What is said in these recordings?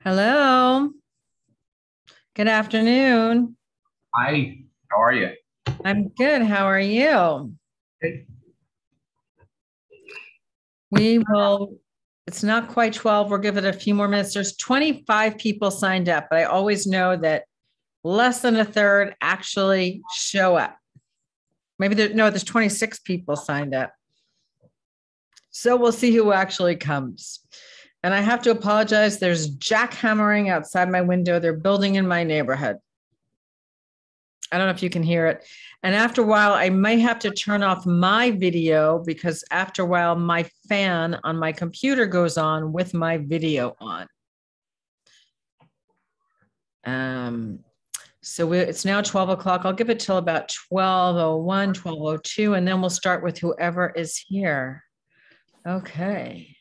Hello. Good afternoon. Hi, how are you? I'm good. How are you? Hey. We will, it's not quite 12. We'll give it a few more minutes. There's 25 people signed up, but I always know that less than a third actually show up. Maybe there's 26 people signed up. So we'll see who actually comes. And I have to apologize. There's jackhammering outside my window. They're building in my neighborhood. I don't know if you can hear it. And after a while, I might have to turn off my video because after a while, my fan on my computer goes on with my video on. So it's now 12 o'clock. I'll give it till about 12:01, 12:02, and then we'll start with whoever is here. Okay.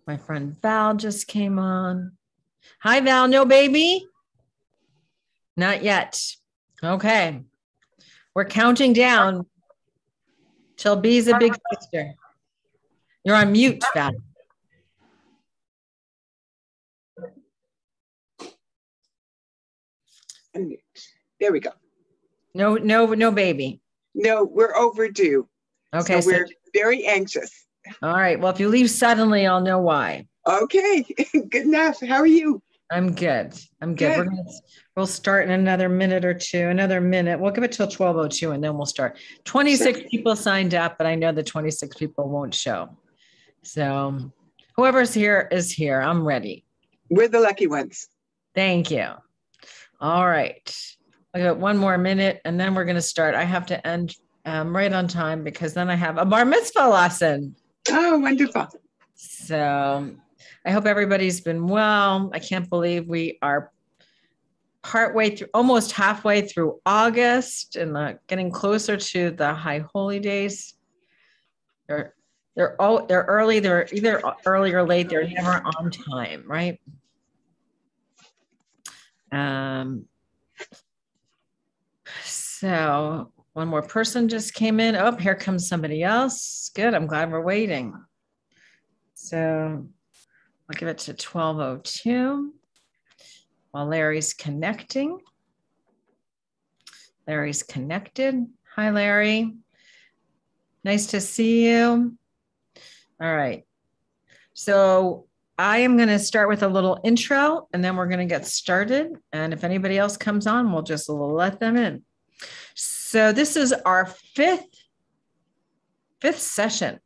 My friend Val just came on. Hi, Val. No baby? Not yet. Okay. We're counting down till B's a big sister. You're on mute, Val. There we go. No baby. No, we're overdue. Okay. So we're very anxious. All right. Well, if you leave suddenly, I'll know why. Okay. Good enough. How are you? I'm good. Good. We'll start in another minute or two, another minute. We'll give it till 12:02 and then we'll start. 26 people signed up, but I know the 26 people won't show. So whoever's here is here. I'm ready. We're the lucky ones. Thank you. All right. I got one more minute and then we're going to start. I have to end right on time because then I have a bar mitzvah lesson. Oh, wonderful. So I hope everybody's been well. I can't believe we are partway through, almost halfway through August and getting closer to the high holy days. They're early. They're either early or late. They're never on time, right? So one more person just came in. Oh, here comes somebody else. Good. I'm glad we're waiting. So I'll give it to 12:02 while Larry's connecting. Larry's connected. Hi, Larry. Nice to see you. All right. So I am going to start with a little intro and then we're going to get started. And if anybody else comes on, we'll just let them in. So this is our fifth session.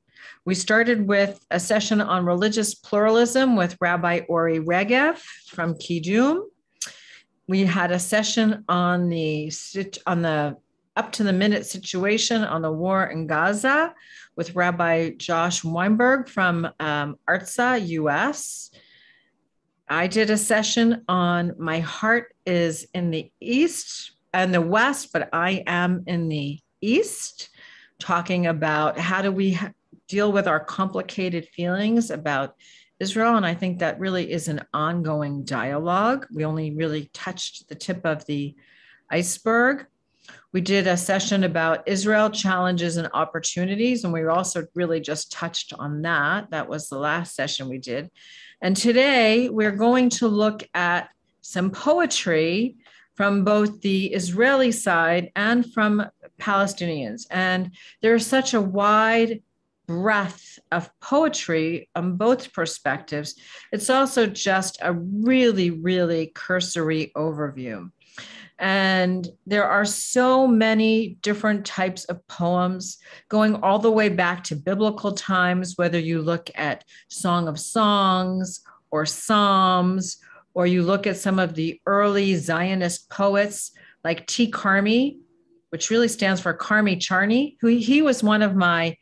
We started with a session on religious pluralism with Rabbi Ori Regev from Kidum. We had a session on the up to the minute situation on the war in Gaza with Rabbi Josh Weinberg from Artsa, US. I did a session on my heart is in the East and the West, but I am in the East, talking about how do we deal with our complicated feelings about Israel. And I think that really is an ongoing dialogue. We only really touched the tip of the iceberg. We did a session about Israel challenges and opportunities, and we also really just touched on that. That was the last session we did. And today we're going to look at some poetry from both the Israeli side and from Palestinians. And there's such a wide breadth of poetry on both perspectives. It's also just a really, really cursory overview. And there are so many different types of poems going all the way back to biblical times, whether you look at Song of Songs or Psalms, or you look at some of the early Zionist poets like T. Carmi, which really stands for Carmi Charney, who he was one of my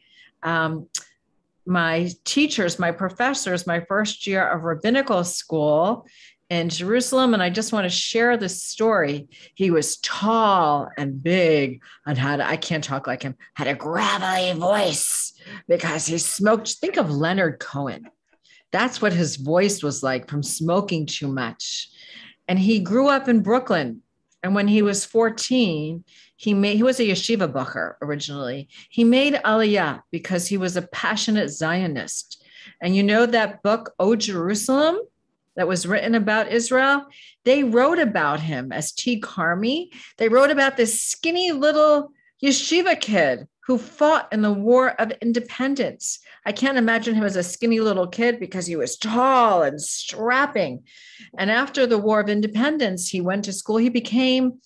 teachers, my professors, my first year of rabbinical school in Jerusalem. And I just want to share this story. He was tall and big and I can't talk like him, had a gravelly voice because he smoked. Think of Leonard Cohen. That's what his voice was like from smoking too much. And he grew up in Brooklyn. And when he was 14, he was a yeshiva bacher originally. He made Aliyah because he was a passionate Zionist. And you know that book, O Jerusalem? that was written about Israel, they wrote about him as T. Carmi. They wrote about this skinny little yeshiva kid who fought in the War of Independence. I can't imagine him as a skinny little kid because he was tall and strapping. And after the War of Independence, he went to school. He became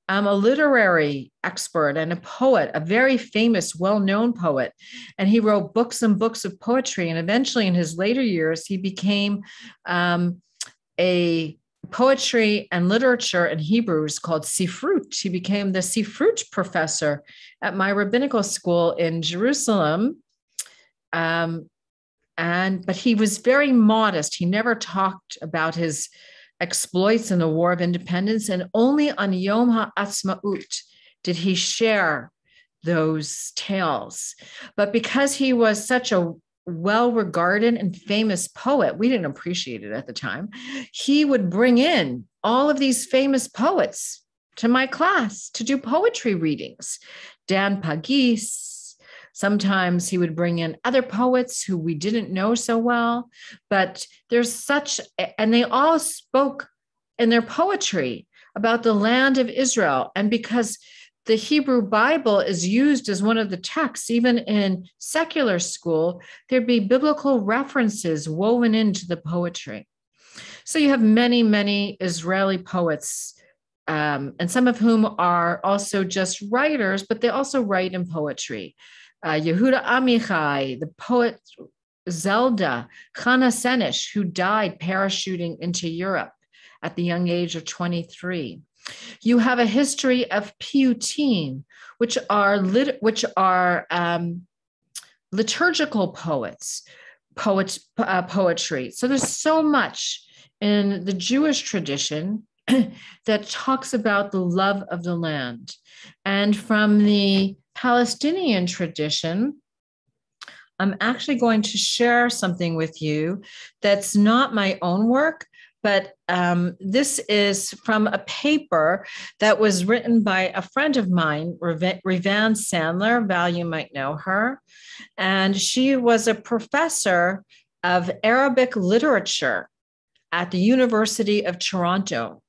a literary expert and a poet, a very famous, well-known poet. And he wrote books and books of poetry. And eventually in his later years, he became a poetry and literature in Hebrew is called Sifrut. He became the Sifrut professor at my rabbinical school in Jerusalem. But he was very modest. He never talked about his exploits in the War of Independence, and only on Yom HaAtzmaut did he share those tales. But because he was such a well-regarded and famous poet, we didn't appreciate it at the time, he would bring in all of these famous poets to my class to do poetry readings. Dan Pagis. Sometimes he would bring in other poets who we didn't know so well, but and they all spoke in their poetry about the land of Israel. And because the Hebrew Bible is used as one of the texts, even in secular school, there'd be biblical references woven into the poetry. So you have many, many Israeli poets, and some of whom are also just writers, but they also write in poetry. Yehuda Amichai, the poet Zelda, Chana Senish, who died parachuting into Europe at the young age of 23. You have a history of piyutim, which are liturgical poetry. So there's so much in the Jewish tradition that talks about the love of the land. And from the Palestinian tradition, I'm actually going to share something with you that's not my own work, but this is from a paper that was written by a friend of mine, Rivan Sandler. Val, you might know her. And she was a professor of Arabic literature at the University of Toronto.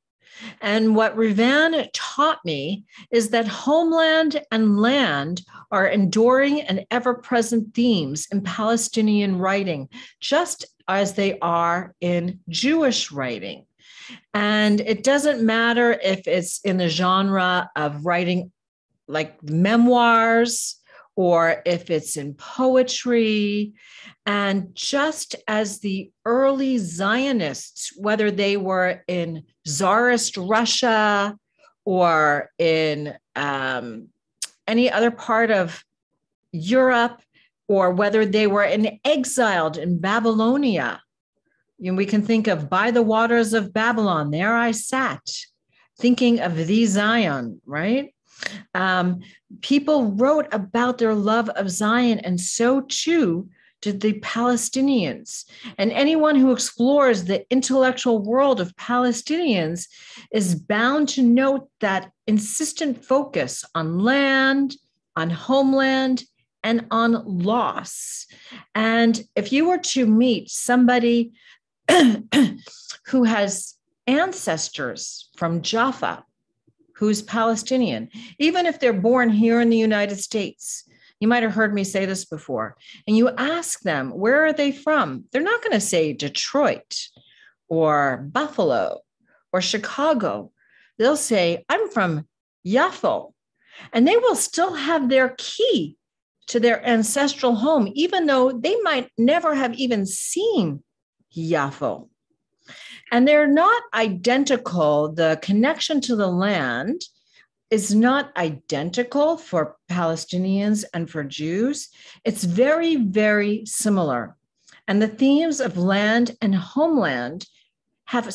And what Rivan taught me is that homeland and land are enduring and ever-present themes in Palestinian writing, just as they are in Jewish writing. And it doesn't matter if it's in the genre of writing like memoirs or if it's in poetry. And just as the early Zionists, whether they were in Tsarist Russia or in any other part of Europe, or whether they were exiled in Babylonia, we can think of By the Waters of Babylon, there I sat, thinking of the Zion, right? People wrote about their love of Zion, and so too did the Palestinians. And anyone who explores the intellectual world of Palestinians is bound to note that insistent focus on land, on homeland, and on loss. And if you were to meet somebody who has ancestors from Jaffa, who's Palestinian, even if they're born here in the United States, you might have heard me say this before, and you ask them, where are they from? They're not going to say Detroit or Buffalo or Chicago. They'll say, I'm from Yaffo. And they will still have their key to their ancestral home, even though they might never have even seen Yaffo. And they're not identical. The connection to the land is not identical for Palestinians and for Jews. It's very, very similar. And the themes of land and homeland have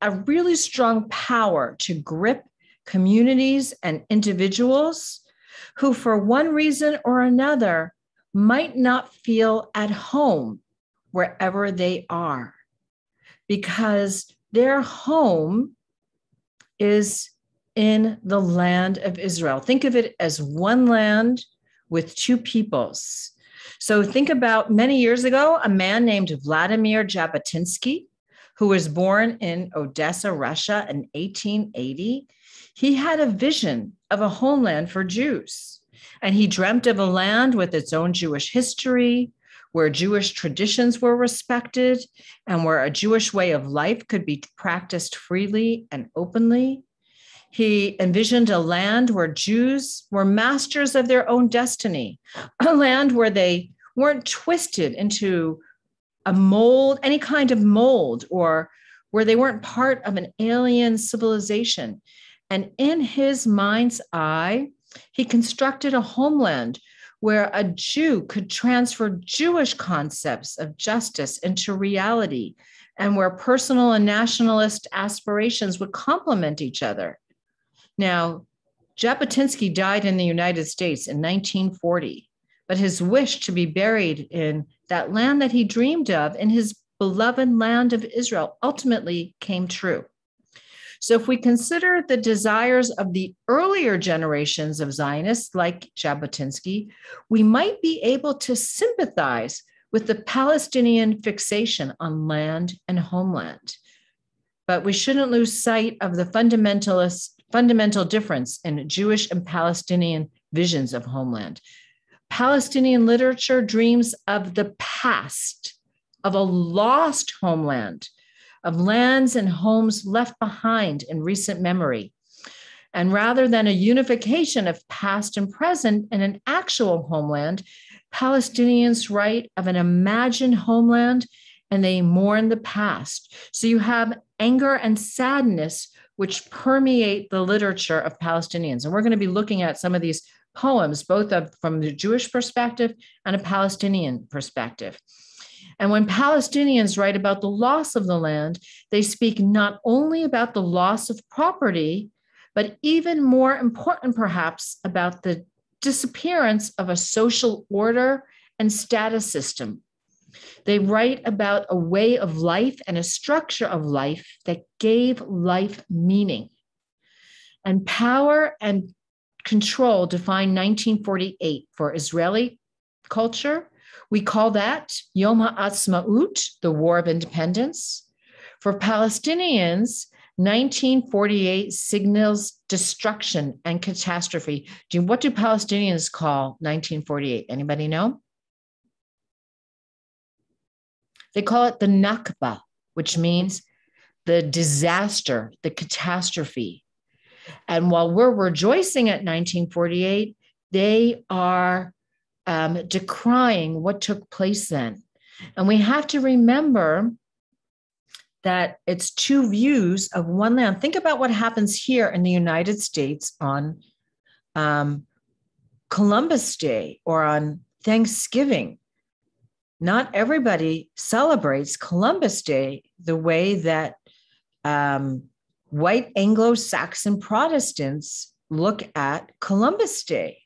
a really strong power to grip communities and individuals who, for one reason or another, might not feel at home wherever they are, because their home is in the land of Israel. Think of it as one land with two peoples. So think about many years ago, a man named Vladimir Jabotinsky, who was born in Odessa, Russia in 1880, he had a vision of a homeland for Jews. And he dreamt of a land with its own Jewish history, where Jewish traditions were respected, and where a Jewish way of life could be practiced freely and openly. He envisioned a land where Jews were masters of their own destiny, a land where they weren't twisted into a mold, any kind of mold, or where they weren't part of an alien civilization. And in his mind's eye, he constructed a homeland where a Jew could transfer Jewish concepts of justice into reality, and where personal and nationalist aspirations would complement each other. Now, Jabotinsky died in the United States in 1940, but his wish to be buried in that land that he dreamed of, in his beloved land of Israel, ultimately came true. So if we consider the desires of the earlier generations of Zionists like Jabotinsky, we might be able to sympathize with the Palestinian fixation on land and homeland. But we shouldn't lose sight of the fundamental difference in Jewish and Palestinian visions of homeland. Palestinian literature dreams of the past, of a lost homeland, of lands and homes left behind in recent memory. And rather than a unification of past and present in an actual homeland, Palestinians write of an imagined homeland and they mourn the past. So you have anger and sadness which permeate the literature of Palestinians. And we're going to be looking at some of these poems, both from the Jewish perspective and a Palestinian perspective. And when Palestinians write about the loss of the land, they speak not only about the loss of property, but even more important, perhaps, about the disappearance of a social order and status system. They write about a way of life and a structure of life that gave life meaning. And power and control define 1948 for Israeli culture. We call that Yom HaAtzmaut, the War of Independence. For Palestinians, 1948 signals destruction and catastrophe. What do Palestinians call 1948? Anybody know? They call it the Nakba, which means the disaster, the catastrophe. And while we're rejoicing at 1948, they are decrying what took place then. And we have to remember that it's two views of one land. Think about what happens here in the United States on Columbus Day or on Thanksgiving. Not everybody celebrates Columbus Day the way that white Anglo-Saxon Protestants look at Columbus Day.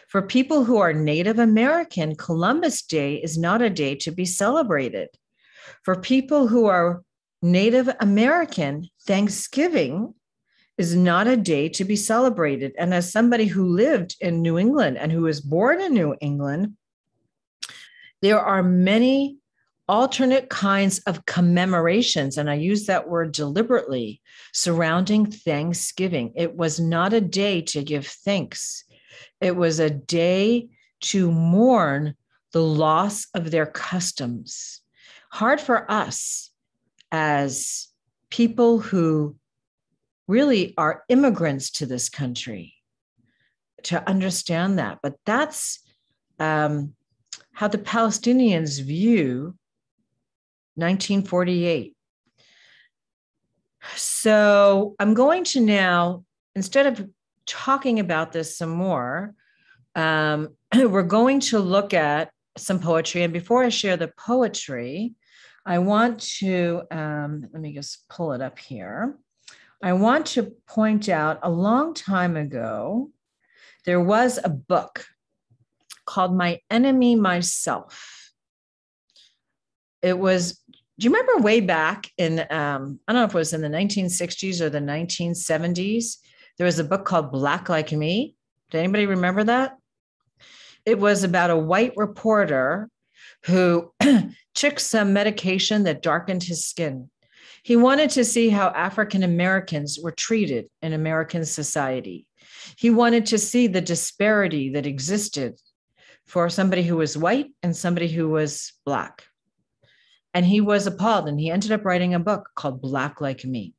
For people who are Native American, Columbus Day is not a day to be celebrated. For people who are Native American, Thanksgiving is not a day to be celebrated. And as somebody who lived in New England and who was born in New England, there are many alternate kinds of commemorations, and I use that word deliberately, surrounding Thanksgiving. It was not a day to give thanks. It was a day to mourn the loss of their customs. Hard for us as people who really are immigrants to this country to understand that. But that's how the Palestinians view 1948. So I'm going to now, instead of talking about this some more, we're going to look at some poetry. And before I share the poetry, I want to, let me just pull it up here. I want to point out a long time ago, there was a book called My Enemy, Myself. It was, do you remember way back in, I don't know if it was in the 1960s or the 1970s, there was a book called Black Like Me. Did anybody remember that? It was about a white reporter who took some medication that darkened his skin. He wanted to see how African Americans were treated in American society. He wanted to see the disparity that existed for somebody who was white and somebody who was Black. And he was appalled, and he ended up writing a book called Black Like Me.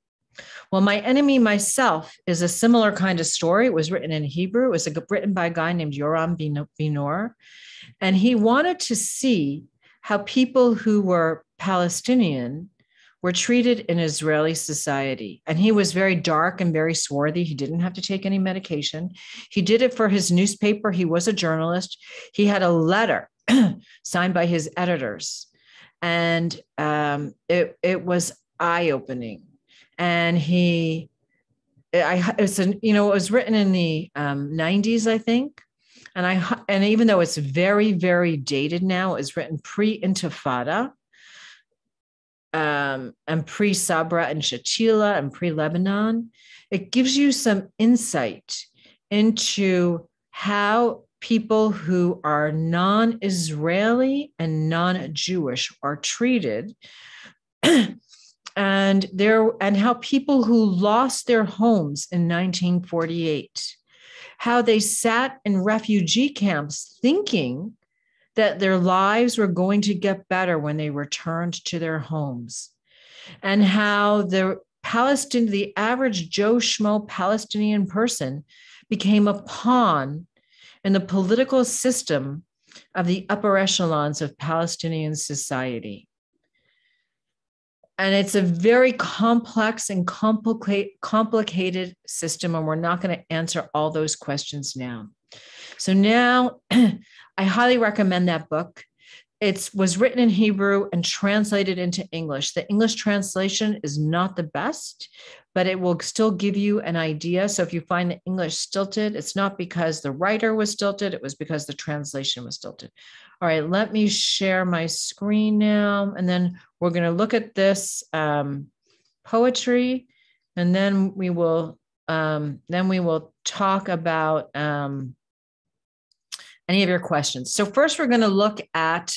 Well, My Enemy, Myself is a similar kind of story. It was written in Hebrew. It was written by a guy named Yoram Binor. And he wanted to see how people who were Palestinian were treated in Israeli society. And he was very dark and very swarthy. He didn't have to take any medication. He did it for his newspaper. He was a journalist. He had a letter signed by his editors. And it was eye-opening. And it was written in the 90s, I think. And even though it's very, very dated now, it was written pre-Intifada, and pre-Sabra and Shatila and pre-Lebanon. It gives you some insight into how people who are non-Israeli and non-Jewish are treated, and how people who lost their homes in 1948, how they sat in refugee camps thinking that their lives were going to get better when they returned to their homes, and how the average Joe Schmo Palestinian person became a pawn in the political system of the upper echelons of Palestinian society. And it's a very complex and complicated system, and we're not going to answer all those questions now. So now I highly recommend that book. It was written in Hebrew and translated into English. The English translation is not the best, but it will still give you an idea. So if you find the English stilted, it's not because the writer was stilted, it was because the translation was stilted. All right, let me share my screen now, and then we're going to look at this poetry, and then we will talk about any of your questions. So first, we're going to look at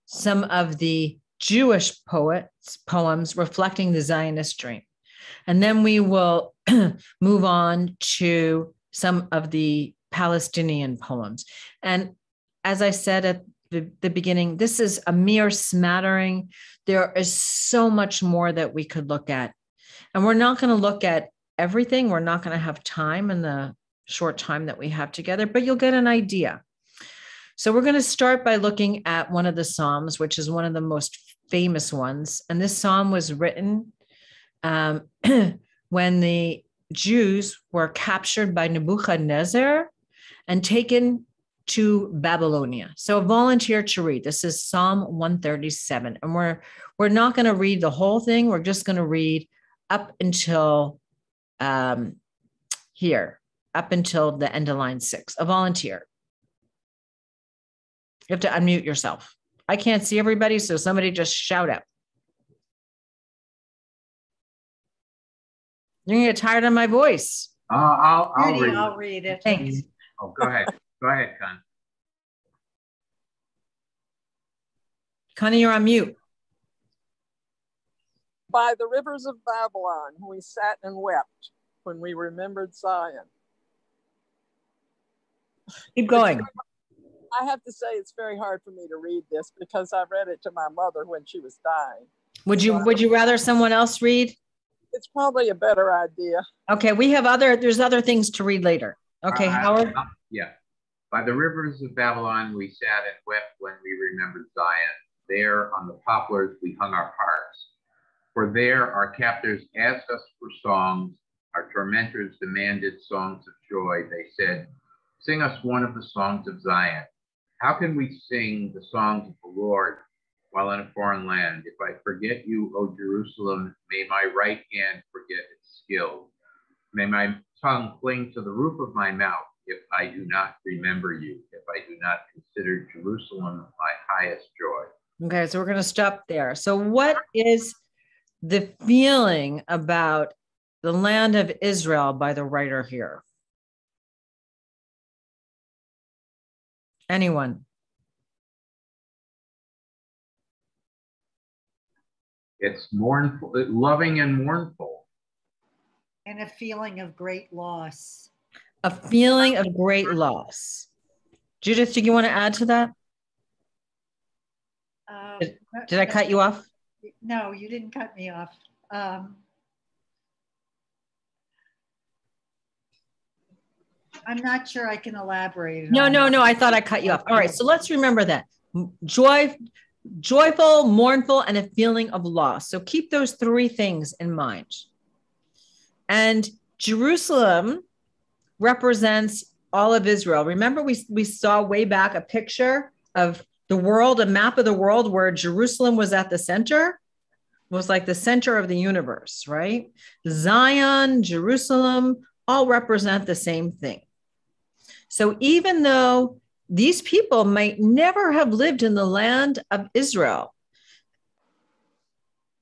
some of the Jewish poems reflecting the Zionist dream. And then we will move on to some of the Palestinian poems. And as I said at the beginning, this is a mere smattering. There is so much more that we could look at. And we're not going to look at everything. We're not going to have time in the short time that we have together, but you'll get an idea. So we're going to start by looking at one of the Psalms, which is one of the most famous ones. And this Psalm was written when the Jews were captured by Nebuchadnezzar and taken to Babylonia. So a volunteer to read. This is Psalm 137. And we're not going to read the whole thing. We're just going to read up until here, up until the end of line 6. A volunteer. You have to unmute yourself. I can't see everybody, so somebody just shout out. You're gonna get tired of my voice. I'll read. I'll read it. Thanks. Oh, go ahead. Go ahead, Con. Connie, you're on mute. By the rivers of Babylon, we sat and wept when we remembered Zion. Keep going. I have to say it's very hard for me to read this because I read it to my mother when she was dying. Would you rather someone else read? It's probably a better idea. Okay, there's other things to read later. Okay, Howard? Yeah. By the rivers of Babylon, we sat and wept when we remembered Zion. There on the poplars, we hung our harps. For there our captors asked us for songs. Our tormentors demanded songs of joy. They said, sing us one of the songs of Zion. How can we sing the songs of the Lord while in a foreign land? If I forget you, O Jerusalem, may my right hand forget its skill. May my tongue cling to the roof of my mouth if I do not remember you, if I do not consider Jerusalem my highest joy. Okay, so we're going to stop there. So what is the feeling about the land of Israel by the writer here? Anyone? It's mournful, loving and mournful. And a feeling of great loss. A feeling of great loss. Judith, do you want to add to that? Did I cut you off? No, you didn't cut me off. I'm not sure I can elaborate. No. I thought I cut you off. All right. So let's remember that. Joyful, mournful, and a feeling of loss. So keep those three things in mind. And Jerusalem represents all of Israel. Remember, we saw way back a picture of the world, a map of the world where Jerusalem was at the center. It was like the center of the universe, right? Zion, Jerusalem, all represent the same thing. So even though these people might never have lived in the land of Israel,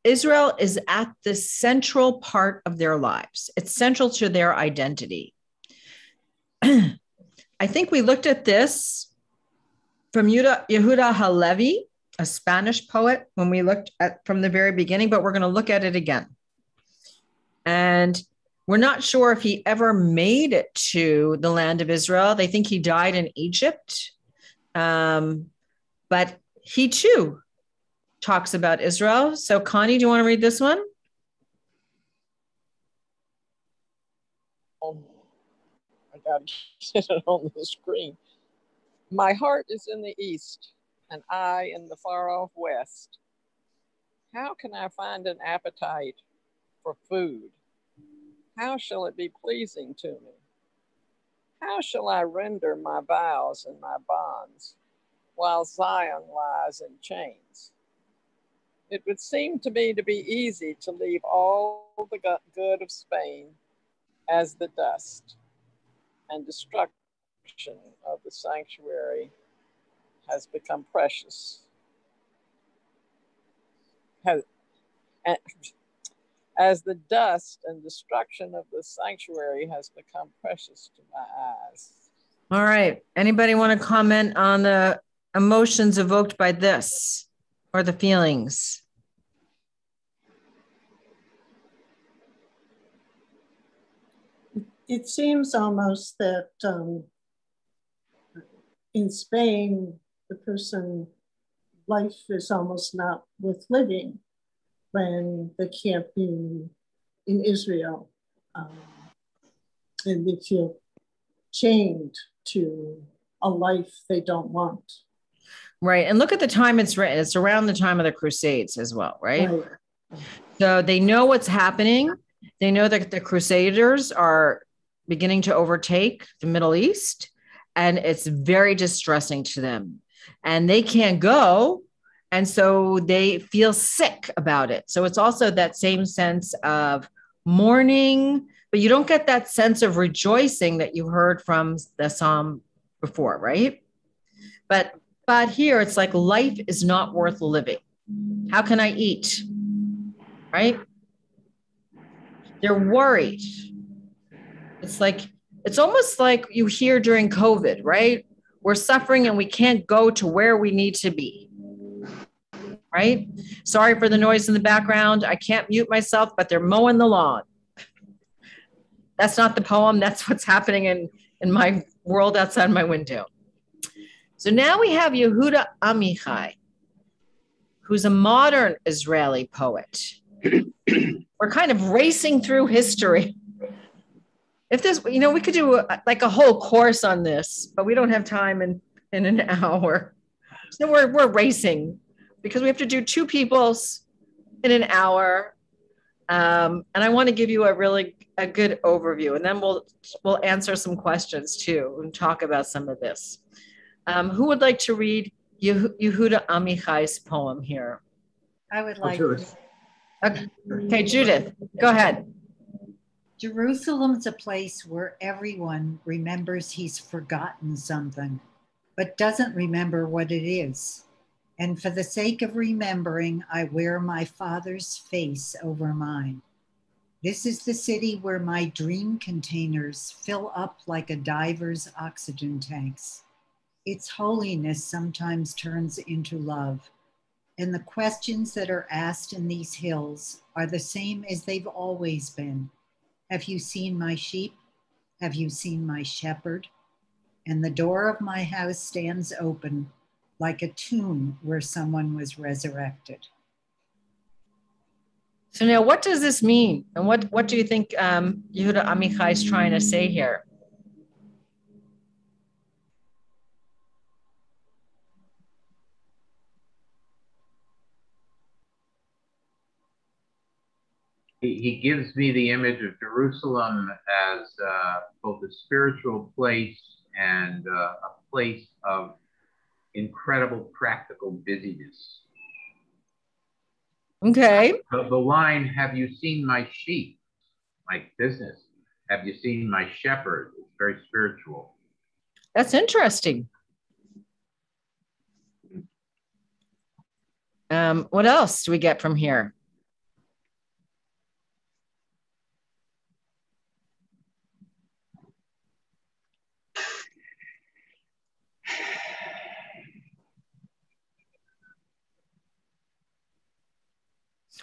Israel is at the central part of their lives. It's central to their identity. I think we looked at this from Yehuda Halevi, a Spanish poet, when we looked at from the very beginning, but we're going to look at it again. And we're not sure if he ever made it to the land of Israel. They think he died in Egypt. But he too talks about Israel. So Connie, do you want to read this one? I got to get it on the screen. My heart is in the east, and I in the far off west. How can I find an appetite for food? How shall it be pleasing to me? How shall I render my vows and my bonds while Zion lies in chains? It would seem to me to be easy to leave all the good of Spain as the dust, and destruction of the sanctuary has become precious. As the dust and destruction of the sanctuary has become precious to my eyes. All right. Anybody want to comment on the emotions evoked by this or the feelings? It seems almost that in Spain, the person, life is almost not worth living when they can't be in Israel. And they feel chained to a life they don't want. Right. And look at the time it's written. It's around the time of the Crusades as well, right? So they know what's happening. They know that the Crusaders are beginning to overtake the Middle East, and it's very distressing to them. And they can't go, and so they feel sick about it. So it's also that same sense of mourning, but you don't get that sense of rejoicing that you heard from the Psalm before, right? But here it's like life is not worth living. How can I eat? Right? They're worried. It's almost like you hear during COVID, right? We're suffering and we can't go to where we need to be, right? Sorry for the noise in the background. I can't mute myself, but they're mowing the lawn. That's not the poem. That's what's happening in my world outside my window. So now we have Yehuda Amichai, who's a modern Israeli poet. We're kind of racing through history. If this, we could do like a whole course on this, but we don't have time in an hour. So we're racing because we have to do two peoples in an hour. And I want to give you a good overview, and then we'll answer some questions too and talk about some of this. Who would like to read Yehuda Amichai's poem here? I would like to. Okay, Judith, go ahead. Jerusalem's a place where everyone remembers he's forgotten something, but doesn't remember what it is. And for the sake of remembering, I wear my father's face over mine. This is the city where my dream containers fill up like a diver's oxygen tanks. Its holiness sometimes turns into love. And the questions that are asked in these hills are the same as they've always been. Have you seen my sheep? Have you seen my shepherd? And the door of my house stands open like a tomb where someone was resurrected. So now what does this mean? And what do you think Yehuda Amichai is trying to say here? He gives me the image of Jerusalem as both a spiritual place and a place of incredible practical busyness. Okay. The line, have you seen my sheep? Like business. Have you seen my shepherd? It's very spiritual. That's interesting. What else do we get from here?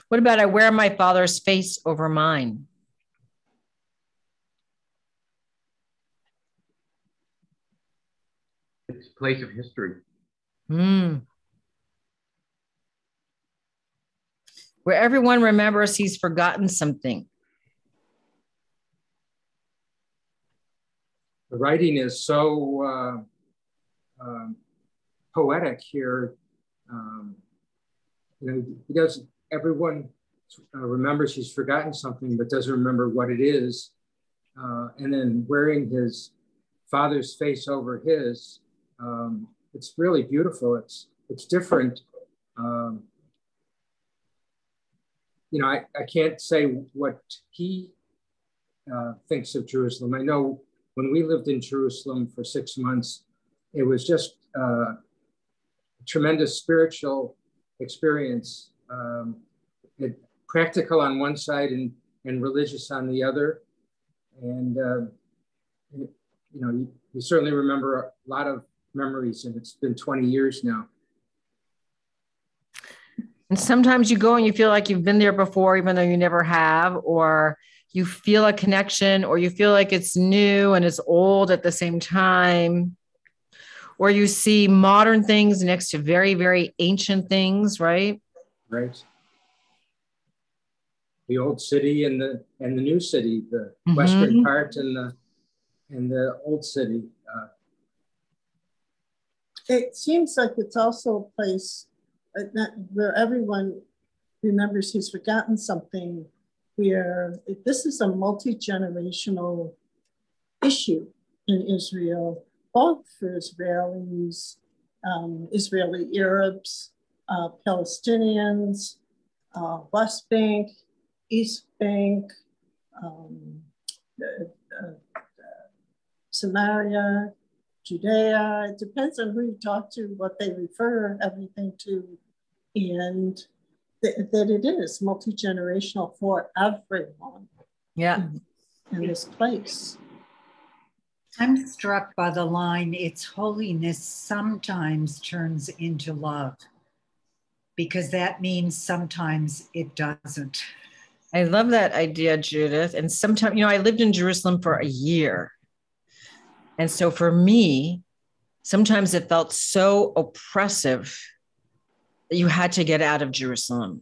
What about I wear my father's face over mine? It's a place of history. Where everyone remembers he's forgotten something. The writing is so poetic here. He doesn't. Everyone remembers he's forgotten something, but doesn't remember what it is. And then wearing his father's face over his, it's really beautiful. It's different. I can't say what he thinks of Jerusalem. I know when we lived in Jerusalem for 6 months, it was just a tremendous spiritual experience. Practical on one side and religious on the other. And, you certainly remember a lot of memories, and it's been 20 years now. And sometimes you go and you feel like you've been there before, even though you never have, or you feel a connection, or you feel like it's new and it's old at the same time, or you see modern things next to very, very ancient things, right? Right. The old city and the new city, the western part and the old city. It seems like it's also a place where everyone remembers he's forgotten something, where this is a multi-generational issue in Israel, both for Israelis, Israeli Arabs, Palestinians, West Bank, East Bank, Samaria, Judea. It depends on who you talk to, what they refer everything to, and that it is multi-generational for everyone. Yeah. In this place. I'm struck by the line, its holiness sometimes turns into love, because that means sometimes it doesn't. I love that idea, Judith. And sometimes, I lived in Jerusalem for a year. And so for me, sometimes it felt so oppressive that you had to get out of Jerusalem,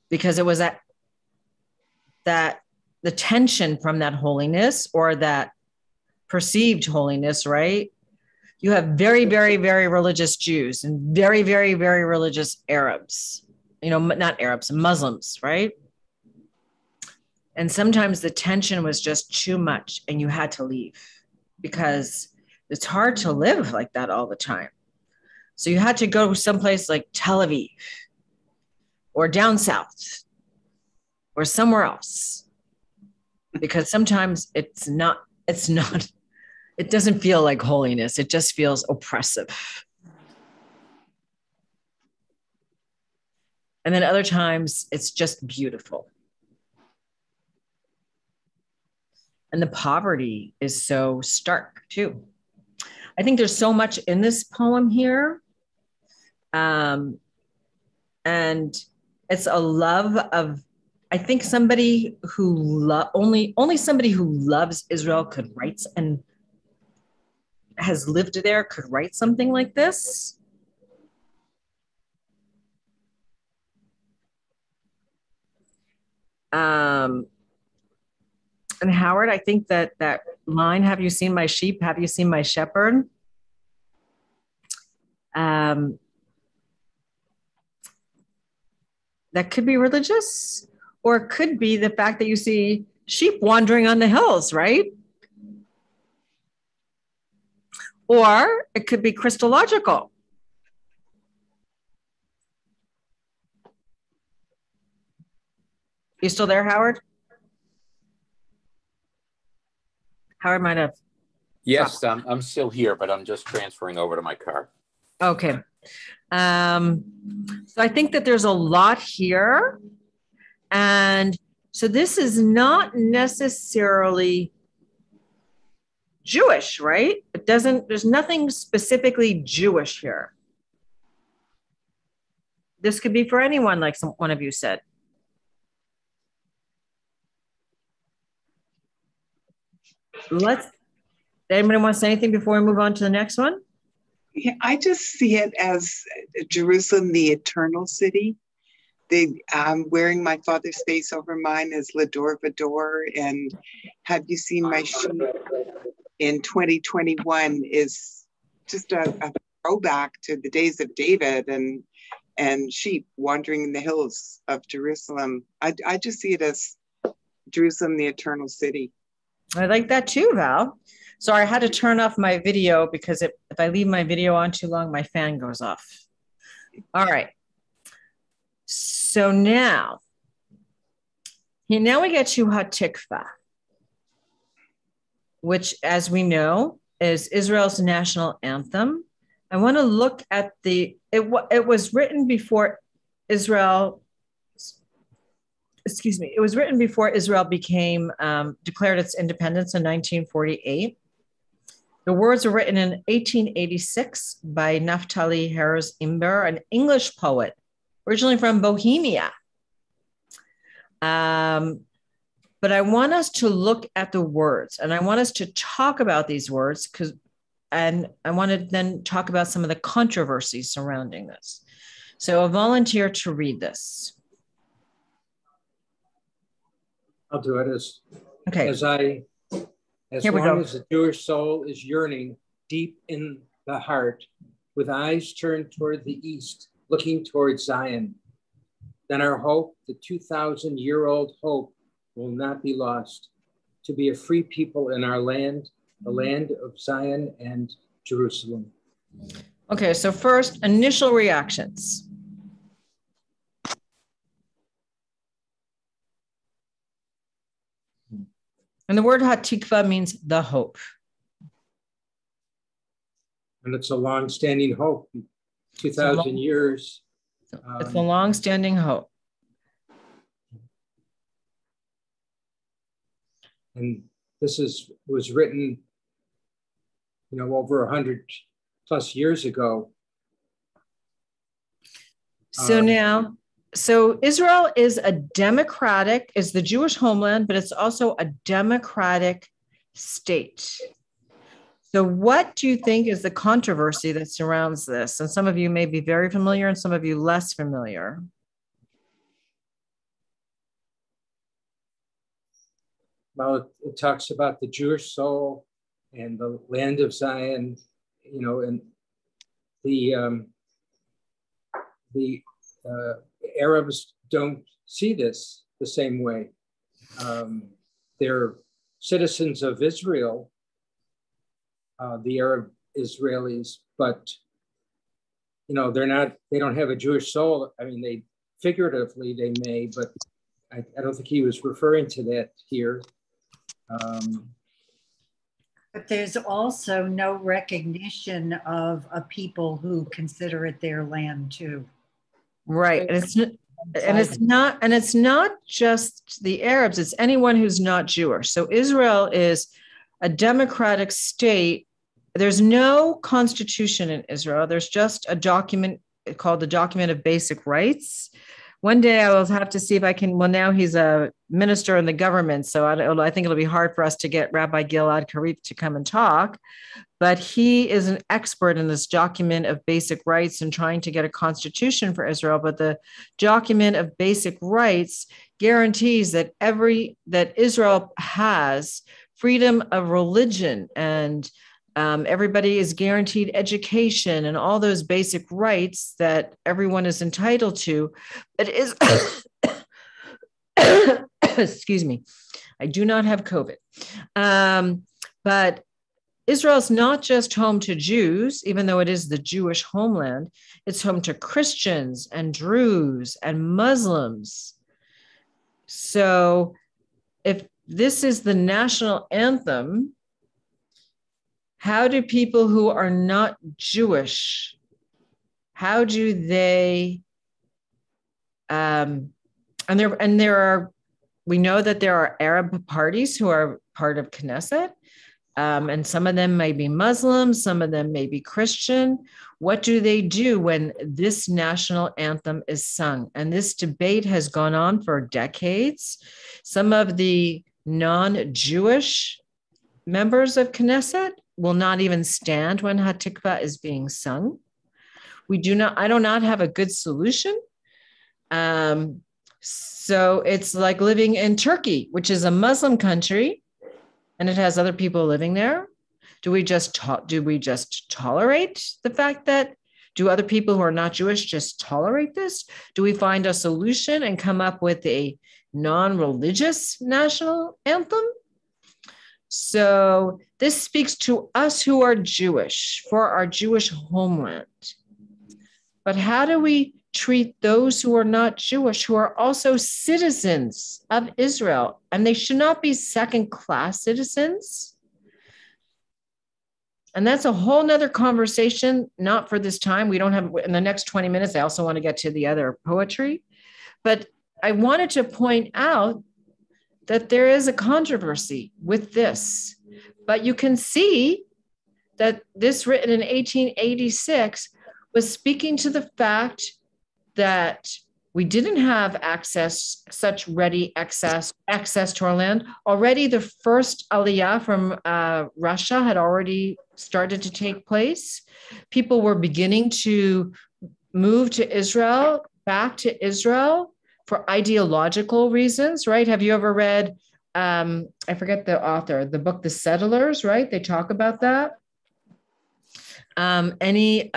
because it was that the tension from that holiness, or that perceived holiness, right? You have very, very, very religious Jews and very, very, very religious Arabs, not Arabs, Muslims, right? And sometimes the tension was just too much and you had to leave, because it's hard to live like that all the time. So you had to go someplace like Tel Aviv or down south or somewhere else, because sometimes it doesn't feel like holiness. It just feels oppressive. And then other times it's just beautiful. And the poverty is so stark too. I think there's so much in this poem here. And it's a love of, I think somebody who only somebody who loves Israel could write and has lived there could write something like this. And Howard, I think that line, have you seen my sheep? Have you seen my shepherd? That could be religious, or it could be the fact that you see sheep wandering on the hills, right? Or it could be Christological. You still there, Howard? Howard might have. Yes, I'm still here, but I'm just transferring over to my car. Okay. So I think that there's a lot here. And so this is not necessarily Jewish, right? There's nothing specifically Jewish here. This could be for anyone, like one of you said. Anybody want to say anything before we move on to the next one? Yeah, I just see it as Jerusalem, the eternal city. Wearing my father's face over mine as Lador Vador, and have you seen my sheep in 2021 is just a throwback to the days of David and sheep wandering in the hills of Jerusalem. I just see it as Jerusalem, the eternal city. I like that too, Val. Sorry, I had to turn off my video because if I leave my video on too long, my fan goes off. All right. So now we get to Hatikva, which, as we know, is Israel's national anthem. I want to look at it was written before Israel. It was written before Israel declared its independence in 1948. The words were written in 1886 by Naftali Herz Imber, an English poet, originally from Bohemia. But I want us to look at the words, and I want us to talk about these words and I want to then talk about some of the controversies surrounding this. So a volunteer to read this. I'll do it okay. As long as the Jewish soul is yearning deep in the heart, with eyes turned toward the east, looking toward Zion, then our hope, the 2,000-year-old hope, will not be lost, to be a free people in our land, the land of Zion and Jerusalem. Okay, so first, initial reactions. And the word Hatikva means the hope. And it's a long-standing hope, 2,000 years. It's a long-standing hope. And this was written, over 100 plus years ago. So Israel is is the Jewish homeland, but it's also a democratic state. So what do you think is the controversy that surrounds this? And some of you may be very familiar and some of you less familiar. Well, it talks about the Jewish soul and the land of Zion, and the Arabs don't see this the same way. They're citizens of Israel, the Arab Israelis, but they don't have a Jewish soul. I mean, figuratively they may, but I don't think he was referring to that here. But there's also no recognition of a people who consider it their land too. Right. And it's not just the Arabs, it's anyone who's not Jewish. So Israel is a democratic state. There's no constitution in Israel. There's just a document called the Document of Basic Rights. One day I will have to see if I can, well, now he's a minister in the government, so I think it'll be hard for us to get Rabbi Gilad Karif to come and talk, but he is an expert in this Document of Basic Rights and trying to get a constitution for Israel. But the Document of Basic Rights guarantees that Israel has freedom of religion, and everybody is guaranteed education and all those basic rights that everyone is entitled to. It is, excuse me, I do not have COVID. But Israel is not just home to Jews, even though it is the Jewish homeland. It's home to Christians and Druze and Muslims. So if this is the national anthem, how do people who are not Jewish, how do they, and there are, we know that there are Arab parties who are part of Knesset, and some of them may be Muslim, some of them may be Christian. What do they do when this national anthem is sung? And this debate has gone on for decades. Some of the non-Jewish members of Knesset will not even stand when Hatikva is being sung. I do not have a good solution. So it's like living in Turkey, which is a Muslim country, and it has other people living there. Do we just tolerate the fact that, do other people who are not Jewish just tolerate this? Do we find a solution and come up with a non-religious national anthem? So this speaks to us who are Jewish, for our Jewish homeland. But how do we treat those who are not Jewish, who are also citizens of Israel? And they should not be second-class citizens. And that's a whole nother conversation, not for this time. We don't have, in the next 20 minutes, I also want to get to the other poetry. But I wanted to point out that there is a controversy with this, but you can see that this, written in 1886, was speaking to the fact that we didn't have such ready access to our land. Already the first aliyah from Russia had already started to take place. People were beginning to move to Israel, back to Israel, for ideological reasons, right? Have you ever read, I forget the author, the book, The Settlers, right? They talk about that. Any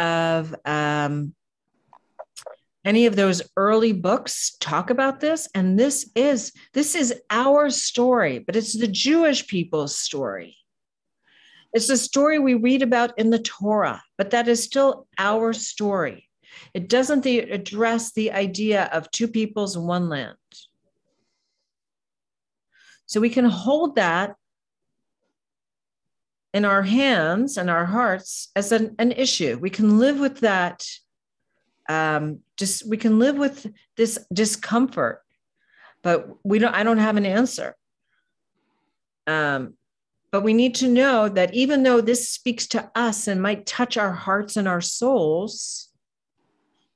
of those early books talk about this. And this is our story, but it's the Jewish people's story. It's the story we read about in the Torah, but that is still our story. It doesn't address the idea of two peoples and one land. So we can hold that in our hands and our hearts as an issue. We can live with that. We can live with this discomfort, but I don't have an answer. But we need to know that even though this speaks to us and might touch our hearts and our souls,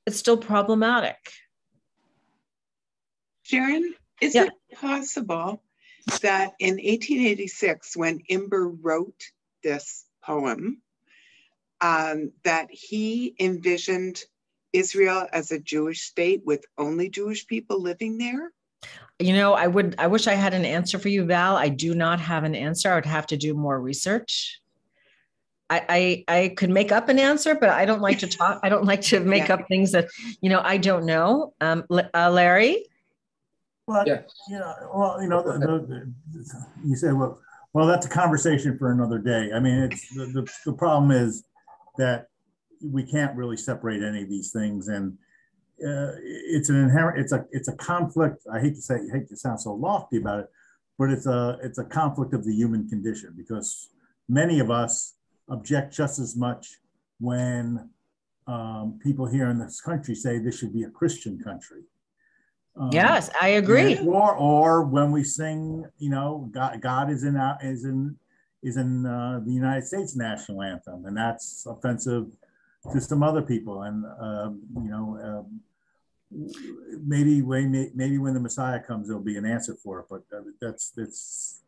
it's still problematic. Sharon, is it possible that in 1886, when Imber wrote this poem, that he envisioned Israel as a Jewish state with only Jewish people living there? You know, I wish I had an answer for you, Val. I do not have an answer. I would have to do more research. I could make up an answer, but I don't like to talk. I don't like to make up things that, I don't know. Larry? Well, yeah. You said, well, that's a conversation for another day. I mean, it's the problem is that we can't really separate any of these things, and it's an inherent. It's a conflict. I hate to sound so lofty about it, but it's a conflict of the human condition, because many of us object just as much when people here in this country say this should be a Christian country. Yes, I agree. Or when we sing, God is in the United States national anthem, and that's offensive to some other people. And, maybe when the Messiah comes, there'll be an answer for it. But that's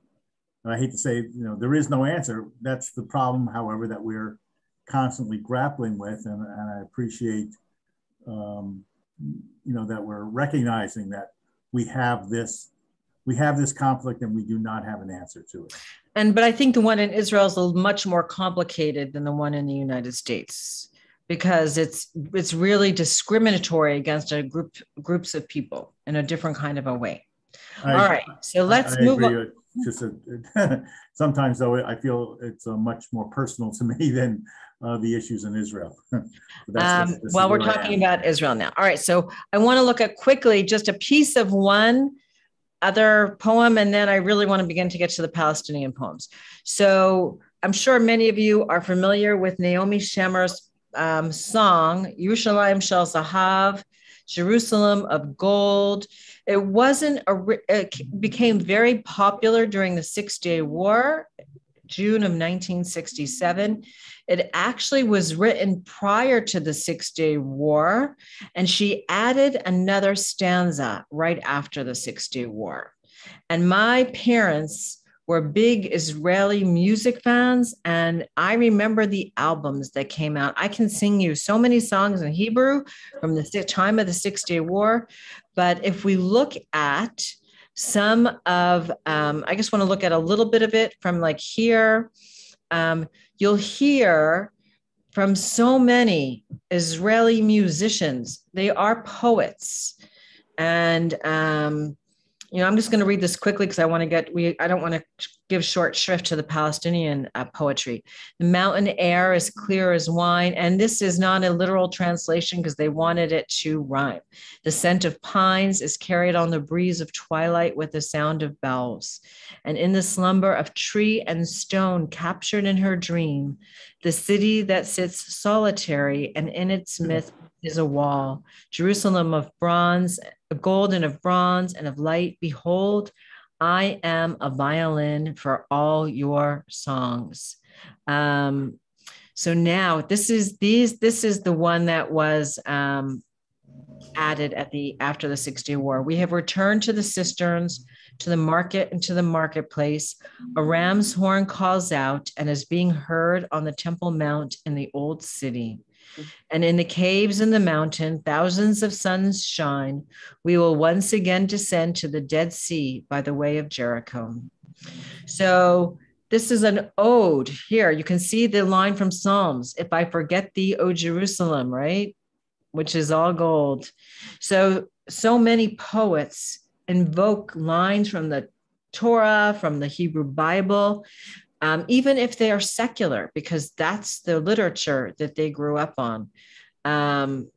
I hate to say, there is no answer. That's the problem, however, that we're constantly grappling with. And I appreciate, that we're recognizing that we have this conflict and we do not have an answer to it. But I think the one in Israel is much more complicated than the one in the United States, because it's really discriminatory against groups of people in a different kind of a way. All right, so let's move on. Just sometimes, though, I feel it's much more personal to me than the issues in Israel. Well, we're talking about Israel now. All right, so I want to look at quickly just a piece of one other poem, and then I really want to begin to get to the Palestinian poems. So I'm sure many of you are familiar with Naomi Shemer's song, Yerushalayim Shel Zahav, Jerusalem of Gold. It became very popular during the Six-Day War, June of 1967. It actually was written prior to the Six-Day War, and she added another stanza right after the Six-Day War. And my parents were big Israeli music fans, and I remember the albums that came out. I can sing you so many songs in Hebrew from the time of the Six-Day War, but if we look at some of, I just want to look at a little bit of it from like here. You'll hear from so many Israeli musicians. They are poets. And, I'm just going to read this quickly because I don't want to give short shrift to the Palestinian poetry. The mountain air is clear as wine. And this is not a literal translation because they wanted it to rhyme. The scent of pines is carried on the breeze of twilight with the sound of bells. And in the slumber of tree and stone captured in her dream, the city that sits solitary and in its midst is a wall, Jerusalem of bronze, of gold and of bronze and of light. Behold, I am a violin for all your songs. So now this is the one that was added after the Six-Day War. We have returned to the cisterns, to the market and to the marketplace. A ram's horn calls out and is being heard on the Temple Mount in the old city. And in the caves in the mountain, thousands of suns shine. We will once again descend to the Dead Sea by the way of Jericho. So this is an ode here. You can see the line from Psalms, if I forget thee, O Jerusalem, right? Which is all gold. So many poets invoke lines from the Torah, from the Hebrew Bible, even if they are secular, because that's the literature that they grew up on. You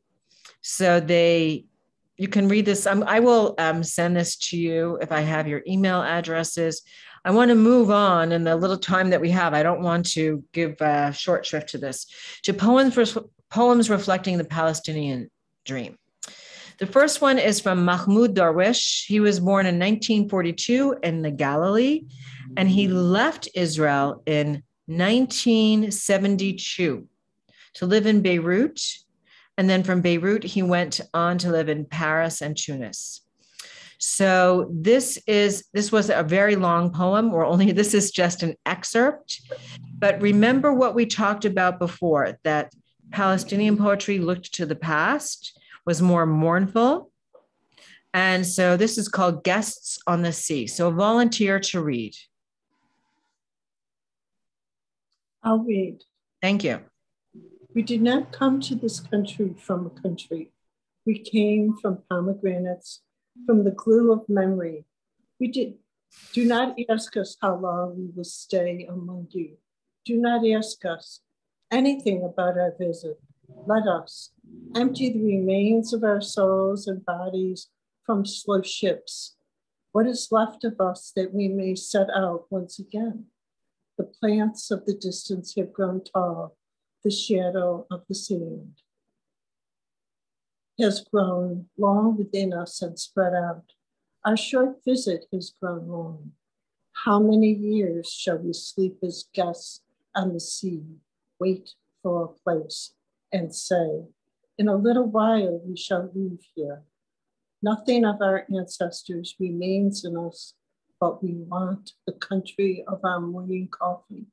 can read this. I will send this to you if I have your email addresses. I want to move on in the little time that we have. I don't want to give short shrift to this, to poems reflecting the Palestinian dream. The first one is from Mahmoud Darwish. He was born in 1942 in the Galilee, and he left Israel in 1972 to live in Beirut. And then from Beirut, he went on to live in Paris and Tunis. So this was a very long poem, this is just an excerpt. But remember what we talked about before, that Palestinian poetry looked to the past, was more mournful. And so this is called Guests on the Sea. So volunteer to read. I'll read. Thank you. We did not come to this country from a country. We came from pomegranates, from the glue of memory. Do not ask us how long we will stay among you. Do not ask us anything about our visit. Let us empty the remains of our souls and bodies from slow ships. What is left of us that we may set out once again? The plants of the distance have grown tall. The shadow of the sand has grown long within us and spread out. Our short visit has grown long. How many years shall we sleep as guests on the sea, wait for a place? and say, in a little while we shall leave here. Nothing of our ancestors remains in us, but we want the country of our morning coffee.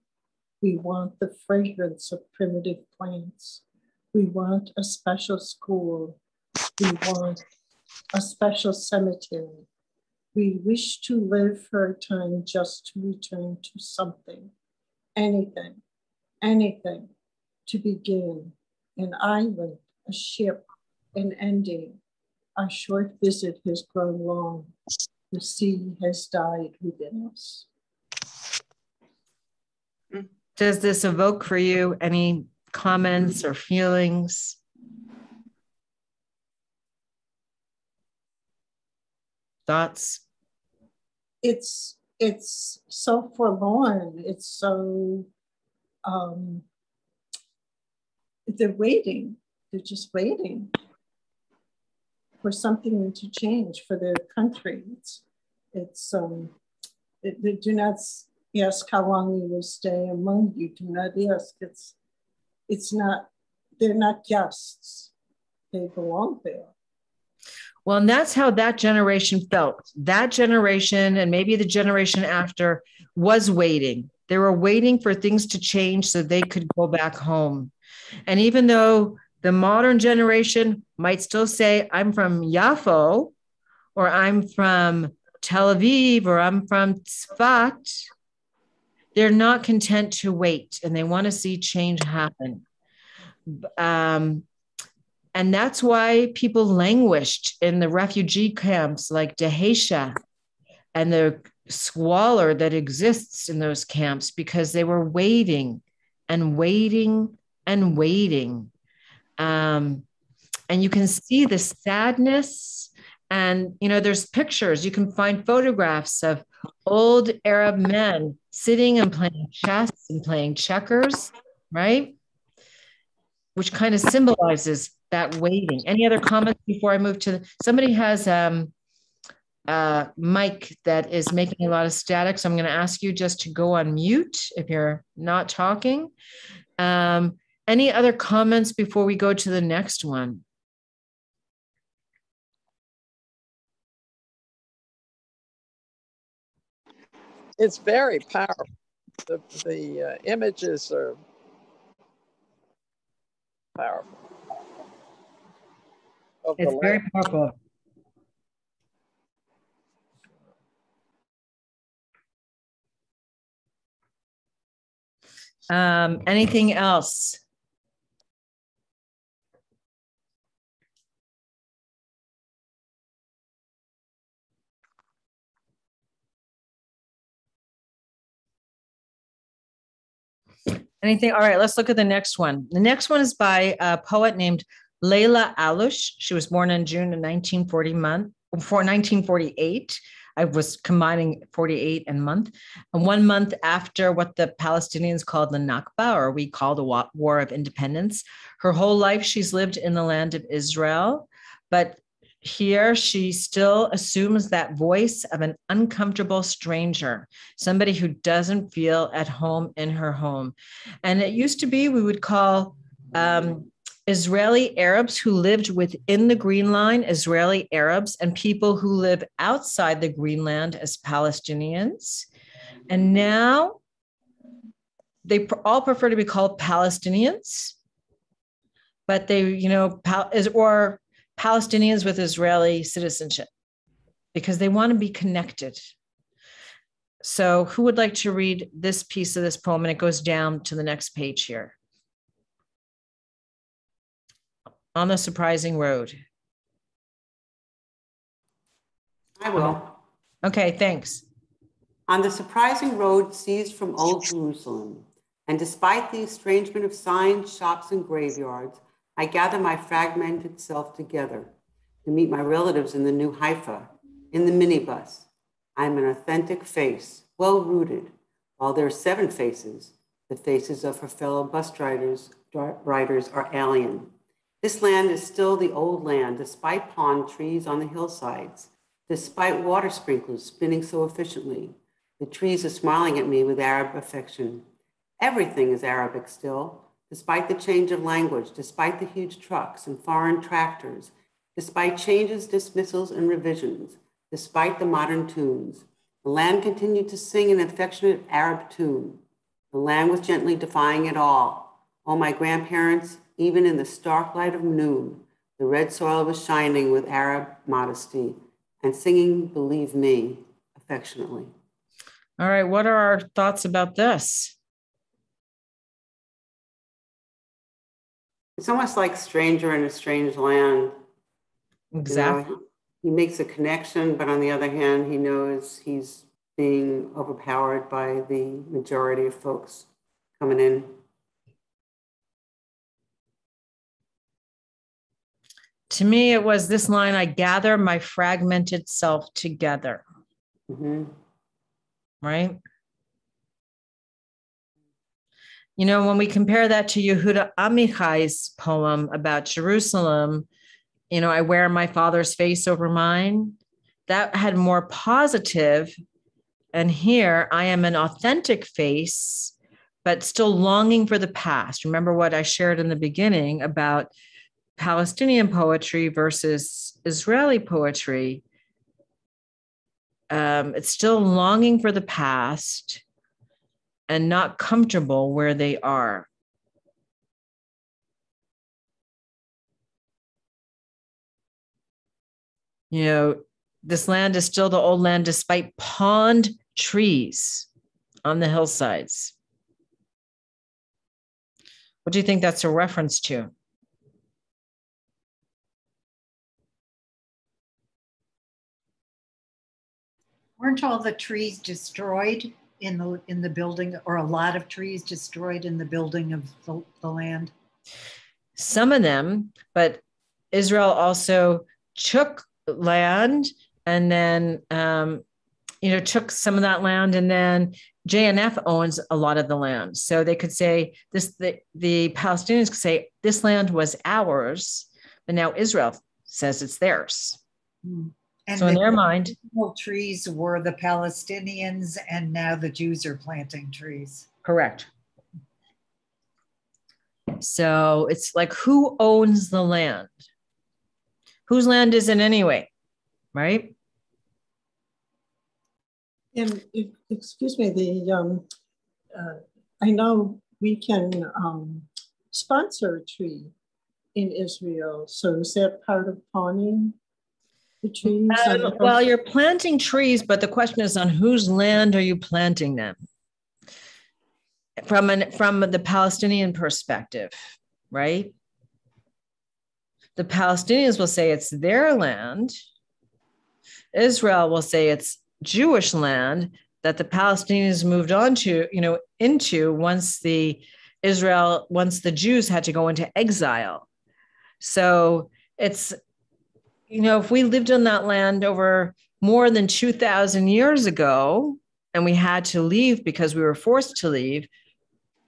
We want the fragrance of primitive plants. We want a special school. We want a special cemetery. We wish to live for a time just to return to something, anything, anything, to begin, an island, a ship, an ending. Our short visit has grown long. The sea has died within us. Does this evoke for you any comments or feelings? Thoughts? It's so forlorn. It's so, they're waiting. They're just waiting for something to change for their country. They do not ask how long you will stay among you. Do not ask. It's not, they're not guests. They belong there. Well, and that's how that generation felt. That generation, and maybe the generation after, was waiting. They were waiting for things to change so they could go back home. And even though the modern generation might still say, I'm from Yafo, or I'm from Tel Aviv, or I'm from Tzfat, they're not content to wait, and they want to see change happen. And that's why people languished in the refugee camps like Dheisheh and the squalor that exists in those camps, because they were waiting and waiting and waiting. And you can see the sadness. And, you know, there's pictures, you can find photographs of old Arab men sitting and playing chess and playing checkers, right? Which kind of symbolizes that waiting. Any other comments before I move to, somebody has mic that is making a lot of static. So I'm going to ask you just to go on mute if you're not talking. Any other comments before we go to the next one? It's very powerful. The images are powerful. It's very powerful. Anything else? Anything? All right, let's look at the next one. The next one is by a poet named Leila Alush. She was born in June of 1948. I was combining 48 and month. And 1 month after what the Palestinians called the Nakba, or we call the War of Independence. Her whole life she's lived in the land of Israel, but here she still assumes that voice of an uncomfortable stranger, somebody who doesn't feel at home in her home. And it used to be, we would call Israeli Arabs who lived within the Green Line Israeli Arabs, and people who live outside the Greenland as Palestinians. And now they all prefer to be called Palestinians, but they, you know, or Palestinians with Israeli citizenship, because they want to be connected. So who would like to read this piece of this poem? And it goes down to the next page here. On the Surprising Road. I will. Okay, thanks. On the surprising road seized from old Jerusalem, and despite the estrangement of signs, shops, and graveyards, I gather my fragmented self together to meet my relatives in the new Haifa, in the minibus. I am an authentic face, well-rooted, while there are 7 faces. The faces of her fellow bus riders are alien. This land is still the old land, despite palm trees on the hillsides, despite water sprinklers spinning so efficiently. The trees are smiling at me with Arab affection. Everything is Arabic still. despite the change of language, despite the huge trucks and foreign tractors, despite changes, dismissals, and revisions, despite the modern tunes. The land continued to sing an affectionate Arab tune. The land was gently defying it all. Oh, my grandparents, even in the stark light of noon, the red soil was shining with Arab modesty and singing, believe me, affectionately. All right, what are our thoughts about this? It's almost like stranger in a strange land. Exactly. You know, he makes a connection, but on the other hand, he knows he's being overpowered by the majority of folks coming in. To me, it was this line, I gather my fragmented self together. Mm-hmm. Right? You know, when we compare that to Yehuda Amichai's poem about Jerusalem, you know, I wear my father's face over mine, that had more positive. And here I am an authentic face, but still longing for the past. Remember what I shared in the beginning about Palestinian poetry versus Israeli poetry. It's still longing for the past and not comfortable where they are. You know, this land is still the old land despite pond trees on the hillsides. What do you think that's a reference to? Weren't all the trees destroyed in the building, or a lot of trees destroyed in the building of the land? Some of them, but Israel also took land and then, took some of that land, and then JNF owns a lot of the land. So they could say this, the Palestinians could say this land was ours, but now Israel says it's theirs. And so in their mind, trees were the Palestinians, and now the Jews are planting trees. Correct. So it's like, who owns the land? Whose land is it anyway, right? And excuse me, I know we can sponsor a tree in Israel. So is that part of pawning the trees? Well, you're planting trees, but the question is, on whose land are you planting them? From the Palestinian perspective, right? The Palestinians will say it's their land. Israel will say it's Jewish land that the Palestinians moved on to, into once the Jews had to go into exile. So it's, if we lived on that land over more than 2,000 years ago, and we had to leave because we were forced to leave,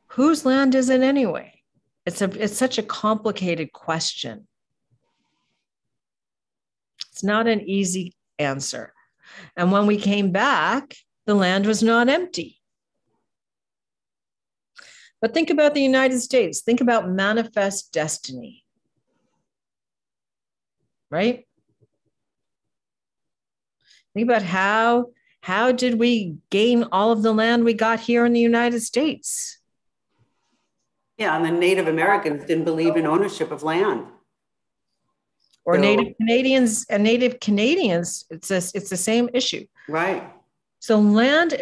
whose land is it anyway? It's such a complicated question. It's not an easy answer. And when we came back, the land was not empty. But think about the United States. Think about manifest destiny, right? Think about how did we gain all of the land we got here in the United States? Yeah, and the Native Americans didn't believe in ownership of land. Or so, Native Canadians, it's the same issue. Right. So land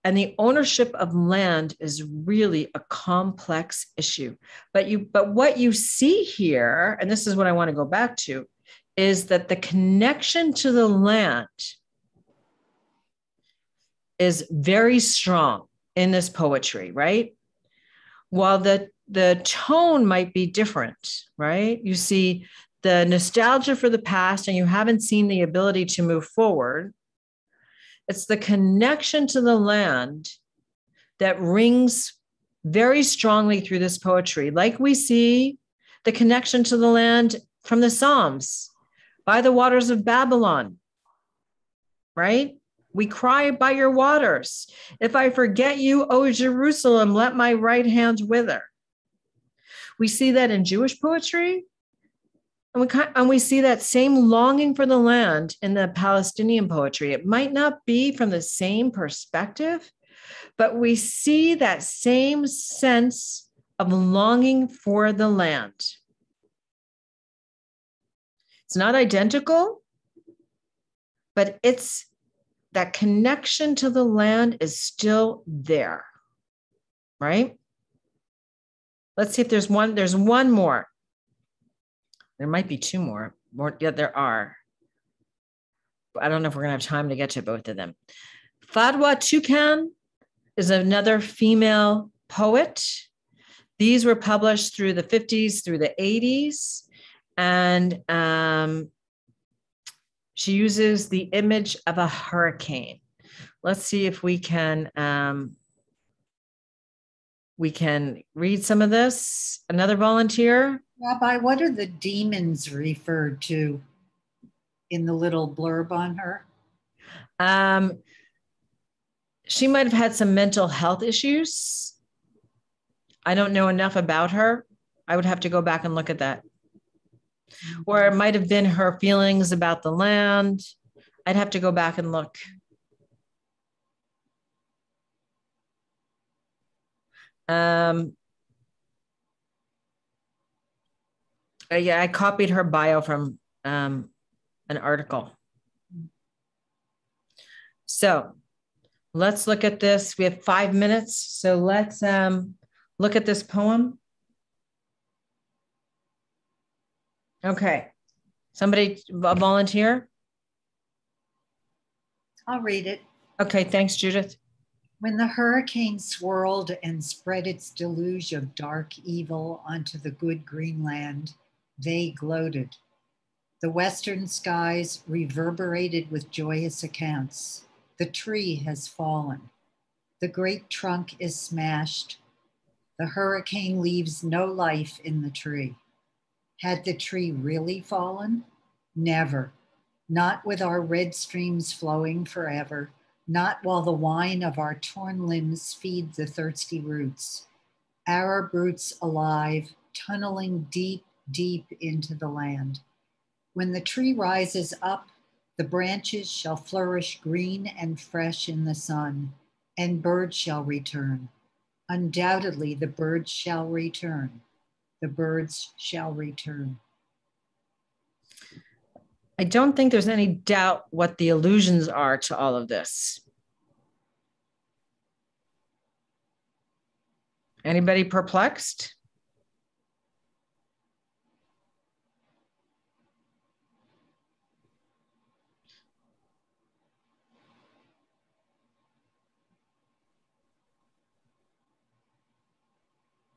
and the ownership of land is really a complex issue. But what you see here, and this is what I want to go back to, is that the connection to the land is very strong in this poetry, right? While the tone might be different, right? You see the nostalgia for the past, and you haven't seen the ability to move forward. It's the connection to the land that rings very strongly through this poetry. Like we see the connection to the land from the Psalms, by the waters of Babylon, right? We cry by your waters. If I forget you, O Jerusalem, let my right hand wither. We see that in Jewish poetry. And we see that same longing for the land in the Palestinian poetry. It might not be from the same perspective, but we see that same sense of longing for the land. It's not identical, but it's that connection to the land is still there, right? Let's see if there's one. There's one more. There might be two more. Yeah, there are. But I don't know if we're going to have time to get to both of them. Fadwa Tukan is another female poet. These were published through the 50s, through the 80s. And she uses the image of a hurricane. Let's see if we can read some of this. Another volunteer. Rabbi, what are the demons referred to in the little blurb on her? She might have had some mental health issues. I don't know enough about her. I would have to go back and look at that. Or it might have been her feelings about the land. I'd have to go back and look. Yeah, I copied her bio from an article. So let's look at this. We have 5 minutes. So let's look at this poem. Okay. Somebody volunteer? I'll read it. Okay, thanks, Judith. When the hurricane swirled and spread its deluge of dark evil onto the good green land, they gloated. The western skies reverberated with joyous accounts. The tree has fallen. The great trunk is smashed. The hurricane leaves no life in the tree. Had the tree really fallen? Never. Not with our red streams flowing forever. Not while the wine of our torn limbs feed the thirsty roots. Our roots alive, tunneling deep, deep into the land. When the tree rises up, the branches shall flourish green and fresh in the sun, and birds shall return. Undoubtedly, the birds shall return. The birds shall return. I don't think there's any doubt what the allusions are to all of this. Anybody perplexed?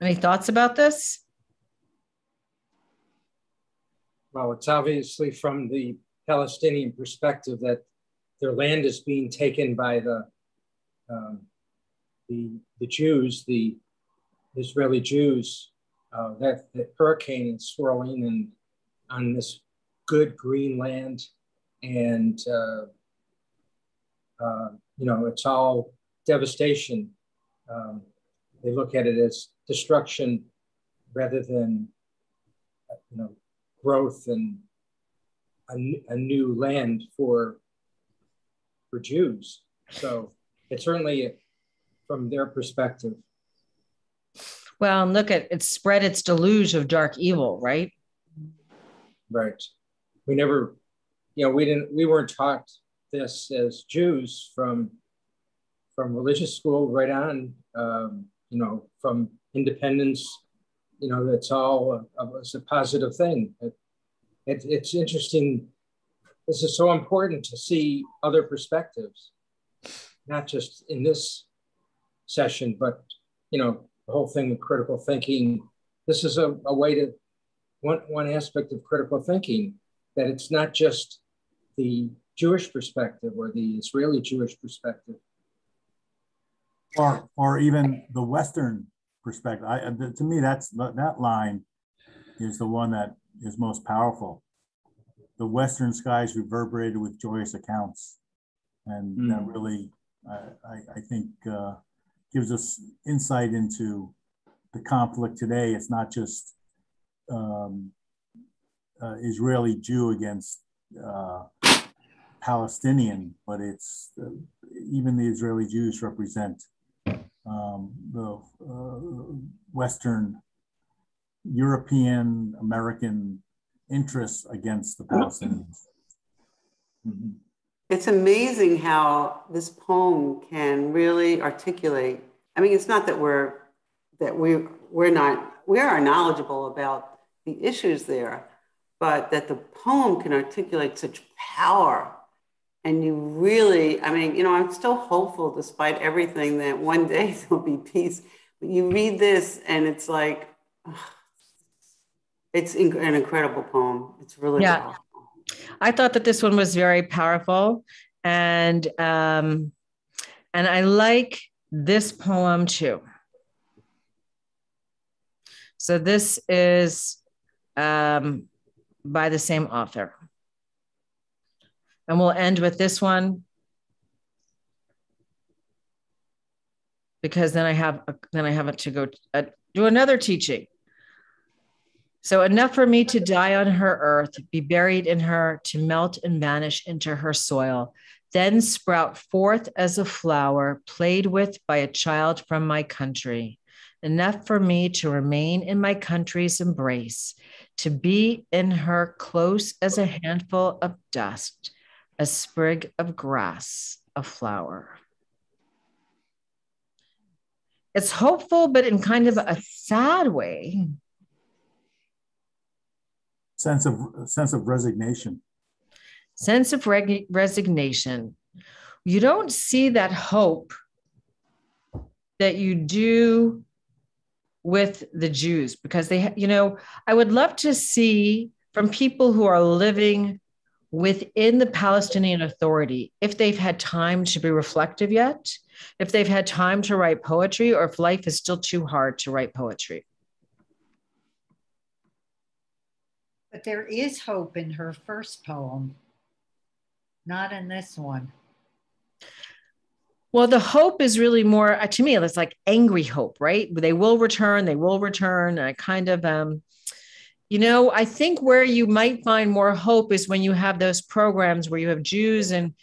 Any thoughts about this? Well, it's obviously from the Palestinian perspective that their land is being taken by the Jews, the Israeli Jews. That the hurricane is swirling and on this good green land, and it's all devastation. They look at it as destruction rather than growth and a new land for Jews. So it's certainly from their perspective. Well, and look at it spread its deluge of dark evil, right? Right. We never, we weren't taught this as Jews from religious school right on, from independence. That's all it's a positive thing. It's interesting. This is so important to see other perspectives, not just in this session, but, the whole thing of critical thinking. This is a way to, one aspect of critical thinking, that it's not just the Jewish perspective or the Israeli Jewish perspective. Or even the Western perspective. To me, that line is the one that is most powerful. The western skies reverberated with joyous accounts, and that really, I think, gives us insight into the conflict today. It's not just Israeli Jew against Palestinian, but it's even the Israeli Jews represent the Western European American interests against the Palestinians. Mm-hmm. It's amazing how this poem can really articulate. I mean, it's not that we are knowledgeable about the issues there, but that the poem can articulate such power. And you really, I mean, you know, I'm still hopeful despite everything that one day there'll be peace. But you read this and it's like, it's an incredible poem. It's really powerful. I thought that this one was very powerful, and I like this poem too. So this is by the same author, and we'll end with this one because then I have to go do another teaching. So enough for me to die on her earth, be buried in her, to melt and vanish into her soil, then sprout forth as a flower played with by a child from my country. Enough for me to remain in my country's embrace, to be in her close as a handful of dust, a sprig of grass, a flower. It's hopeful, but in kind of a sad way. Sense of resignation. Sense of resignation. You don't see that hope that you do with the Jews, because they, you know, I would love to see from people who are living within the Palestinian Authority, if they've had time to be reflective yet, if they've had time to write poetry, or if life is still too hard to write poetry. But there is hope in her first poem, not in this one. Well, the hope is really more, to me, it's like angry hope, right? They will return, they will return. And I kind of, you know, I think where you might find more hope is when you have those programs where you have Jews and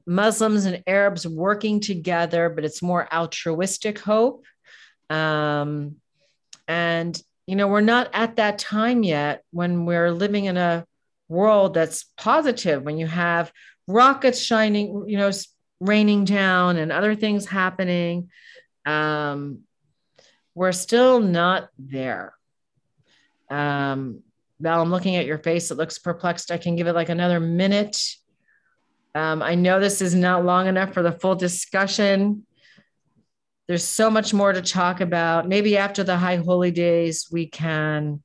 Muslims and Arabs working together, but it's more altruistic hope. And you know, we're not at that time yet when we're living in a world that's positive, when you have rockets shining, you know, raining down and other things happening. We're still not there. Val, I'm looking at your face. It looks perplexed. I can give it like another minute. I know this is not long enough for the full discussion. There's so much more to talk about. Maybe after the High Holy Days, we can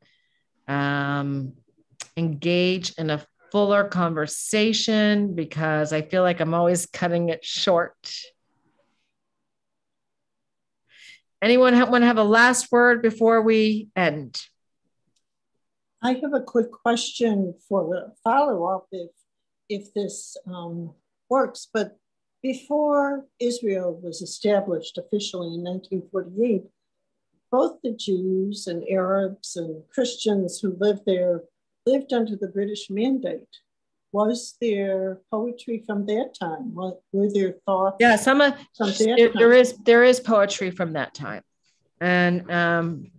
engage in a fuller conversation, because I feel like I'm always cutting it short. Anyone want to have a last word before we end? I have a quick question for the follow-up if this works, but before Israel was established officially in 1948, both the Jews and Arabs and Christians who lived there lived under the British mandate. Was there poetry from that time? Were there thoughts? Yeah, from that time? There is poetry from that time, and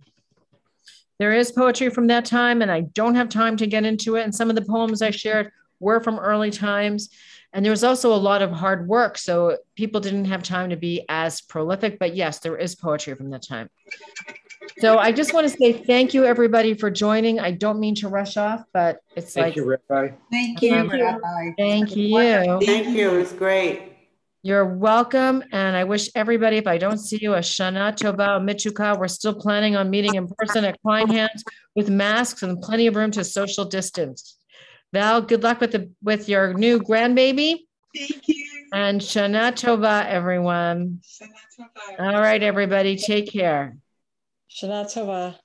there is poetry from that time, and I don't have time to get into it. And some of the poems I shared were from early times. And there was also a lot of hard work, so people didn't have time to be as prolific, but yes, there is poetry from that time. So I just want to say thank you, everybody, for joining. I don't mean to rush off, but it's Thank you, Rabbi. Thank you, Rabbi. Thank you. Thank you, it was great. You're welcome, and I wish everybody, if I don't see you, a Shana Tova Mituka. We're still planning on meeting in person at Klein Hands with masks and plenty of room to social distance. Val, good luck with your new grandbaby. Thank you. And Shana Tova, everyone. Shana Tova. All right, everybody, take care. Shana Tova.